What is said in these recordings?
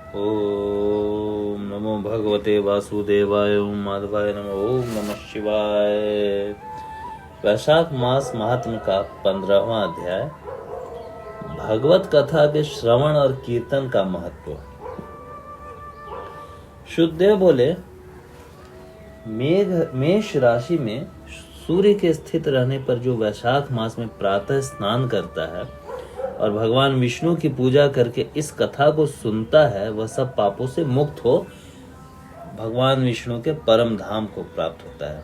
ओम नमो भगवते वासुदेवाय। ओम माधवाय नमः। ओम नमः शिवाय। वैशाख मास महात्म का 15वां अध्याय, भगवत कथा के श्रवण और कीर्तन का महत्व। शुद्धदेव बोले, मेष राशि में सूर्य के स्थित रहने पर जो वैशाख मास में प्रातः स्नान करता है और भगवान विष्णु की पूजा करके इस कथा को सुनता है, वह सब पापों से मुक्त हो भगवान विष्णु के परम धाम को प्राप्त होता है।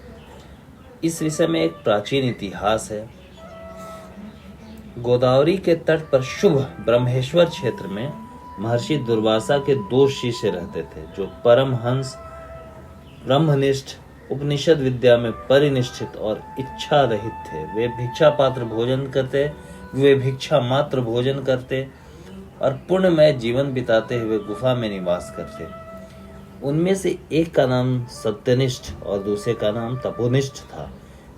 इस विषय में एक प्राचीन इतिहास है। गोदावरी के तट पर शुभ ब्रह्मेश्वर क्षेत्र में महर्षि दुर्वासा के 2 शिष्य रहते थे, जो परमहंस, ब्रह्मनिष्ठ, उपनिषद विद्या में परिनिष्ठित और इच्छा रहित थे। वे भिक्षा मात्र भोजन करते और पुण्यमय जीवन बिताते हुए गुफा में निवास करते। उनमें से एक का नाम सत्यनिष्ठ और दूसरे का नाम तपोनिष्ठ था।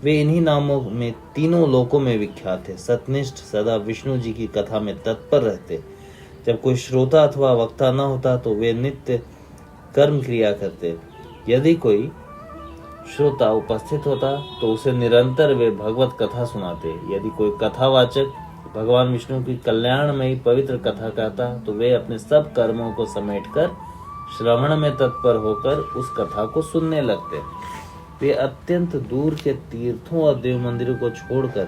वे इन्हीं नामों में तीनों लोकों में विख्यात थे। सत्यनिष्ठ सदा विष्णु जी की कथा में तत्पर रहते। जब कोई श्रोता अथवा वक्ता न होता तो वे नित्य कर्म क्रिया करते। यदि कोई श्रोता उपस्थित होता तो उसे निरंतर वे भगवत कथा सुनाते। यदि कोई कथावाचक भगवान विष्णु की कल्याणमयी पवित्र कथा कहता तो वे अपने सब कर्मों को समेटकर श्रवण में तत्पर होकर उस कथा को सुनने लगते। वे अत्यंत दूर के तीर्थों और देव मंदिरों को छोड़कर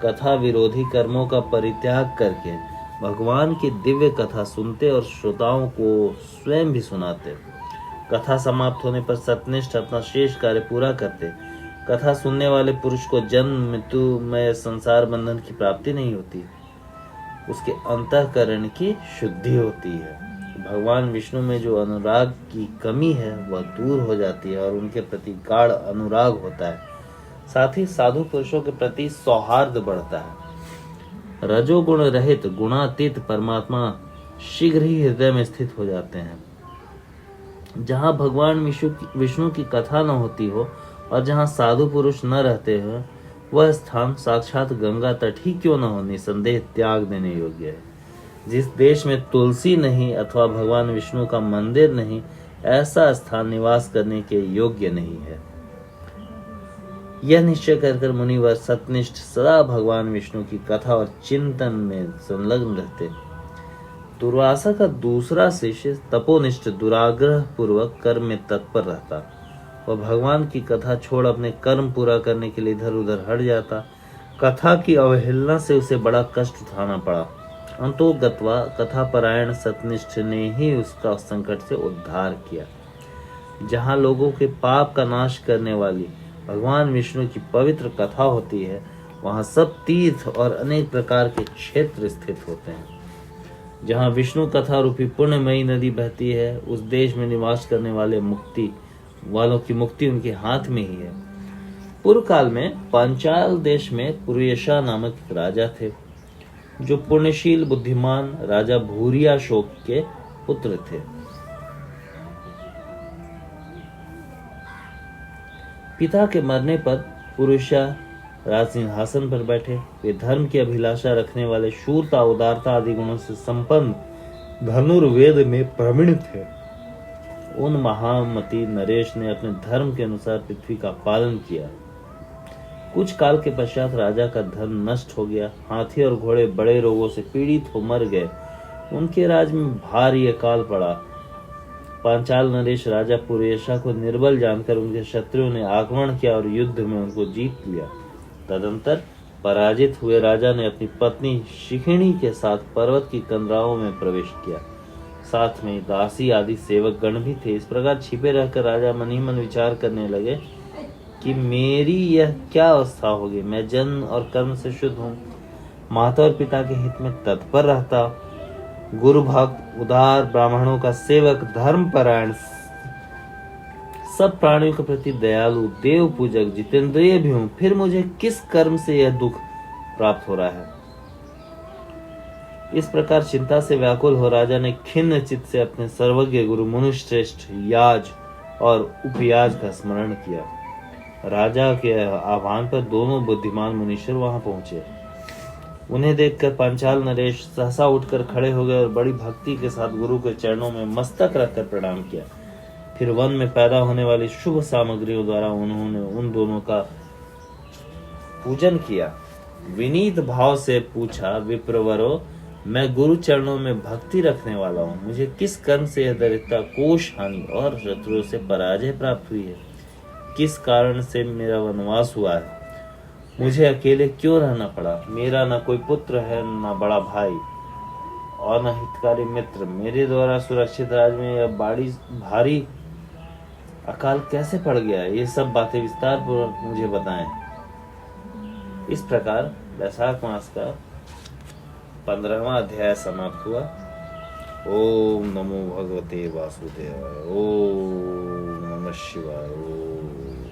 कथा विरोधी कर्मों का परित्याग करके भगवान की दिव्य कथा सुनते और श्रोताओं को स्वयं भी सुनाते। कथा समाप्त होने पर सत्यनिष्ठ अपना शेष कार्य पूरा करते। कथा सुनने वाले पुरुष को जन्म मृत्यु में संसार बंधन की प्राप्ति नहीं होती, उसके अंतःकरण की शुद्धि होती है। भगवान विष्णु में जो अनुराग की कमी है वह दूर हो जाती है और उनके प्रति गाढ़ अनुराग होता है। साथ ही साधु पुरुषों के प्रति सौहार्द बढ़ता है। रजोगुण रहित गुणातीत परमात्मा शीघ्र ही हृदय में स्थित हो जाते हैं। जहाँ भगवान विष्णु की कथा न होती हो और जहाँ साधु पुरुष न रहते हो, वह स्थान साक्षात गंगा तट ही क्यों न हो, निसंदेह त्याग देने योग्य है। जिस देश में तुलसी नहीं अथवा भगवान विष्णु का मंदिर नहीं, ऐसा स्थान निवास करने के योग्य नहीं है। यह निश्चय कर मुनिवर सत्यनिष्ठ सदा भगवान विष्णु की कथा और चिंतन में संलग्न रहते। दुर्वासा का दूसरा शिष्य तपोनिष्ठ दुराग्रह पूर्वक कर्म में तत्पर रहता। वह भगवान की कथा छोड़ अपने कर्म पूरा करने के लिए इधर उधर हट जाता। कथा की अवहेलना से उसे बड़ा कष्ट उठाना पड़ा। अंतोगत्वा कथा परायण सत्यनिष्ठ ने ही उसका संकट से उद्धार किया। जहाँ लोगों के पाप का नाश करने वाली भगवान विष्णु की पवित्र कथा होती है, वहाँ सब तीर्थ और अनेक प्रकार के क्षेत्र स्थित होते हैं। जहाँ विष्णु कथा रूपी पुण्यमयी नदी बहती है, उस देश में निवास करने वालों की मुक्ति उनके हाथ में ही है। पूर्व काल में पांचाल देश में पुरुयशा नामक एक राजा थे, जो पुण्यशील बुद्धिमान राजा भूरियाशोक के पुत्र थे। पिता के मरने पर पुरुषा राज सिंहासन पर बैठे। वे धर्म की अभिलाषा रखने वाले, शूरता, उदारता आदि गुणों से संपन्न धनुर्वेद में प्रवीण थे। उन महामती नरेश ने अपने धर्म के अनुसार पृथ्वी का पालन किया। कुछ काल के पश्चात राजा का धर्म नष्ट हो गया। हाथी और घोड़े बड़े रोगों से पीड़ित हो मर गए। उनके राज में भारी अकाल पड़ा। पांचाल नरेश राजा पुरुयशा को निर्बल जानकर उनके शत्रुओं ने आक्रमण किया और युद्ध में उनको जीत लिया। तदंतर पराजित हुए राजा ने अपनी पत्नी शिखिणी के साथ पर्वत की कंदराओं में प्रवेश किया। साथ में दासी आदि सेवक गण भी थे। इस प्रकार छिपे रहकर राजा मन ही मन विचार करने लगे कि मेरी यह क्या अवस्था होगी। मैं जन्म और कर्म से शुद्ध हूँ, माता और पिता के हित में तत्पर रहता, गुरु भक्त, उदार, ब्राह्मणों का सेवक, धर्म परायण, सब प्राणियों के प्रति दयालु, देव पूजक, जितेंद्रिय भी हूं। फिर मुझे किस कर्म से यह दुख प्राप्त हो रहा है। इस प्रकार चिंता से व्याकुल हो राजा ने खिन्न चित्त से अपने सर्वज्ञ गुरु मुनिश्रेष्ठ याज और उपयाज का स्मरण किया। राजा के आह्वान पर दोनों बुद्धिमान मुनीश्वर वहां पहुंचे। उन्हें देखकर पांचाल नरेश सहसा उठकर खड़े हो गए और बड़ी भक्ति के साथ गुरु के चरणों में मस्तक रखकर प्रणाम किया। फिर वन में पैदा होने वाली शुभ सामग्रियों द्वारा उन्होंने उन दोनों का पूजन किया। विनीत भाव से पूछा, विप्रवरो, मैं गुरु चरणों में भक्ति रखने वाला हूँ, मुझे किस कर्म से यह दरिद्रता, कोष हानि और शत्रुओं से पराजय प्राप्त हुई है? किस कारण से मेरा वनवास हुआ है? मुझे अकेले क्यों रहना पड़ा? मेरा न कोई पुत्र है, न बड़ा भाई और न हितकारी मित्र। मेरे द्वारा सुरक्षित राज्य में यह बड़ी भारी अकाल कैसे पड़ गया? ये सब बातें विस्तार पूर्वक मुझे बताएं। इस प्रकार वैशाख मास का 15वां अध्याय समाप्त हुआ। ओम नमो भगवते वासुदेवाय। ओम नमः शिवाय। ओम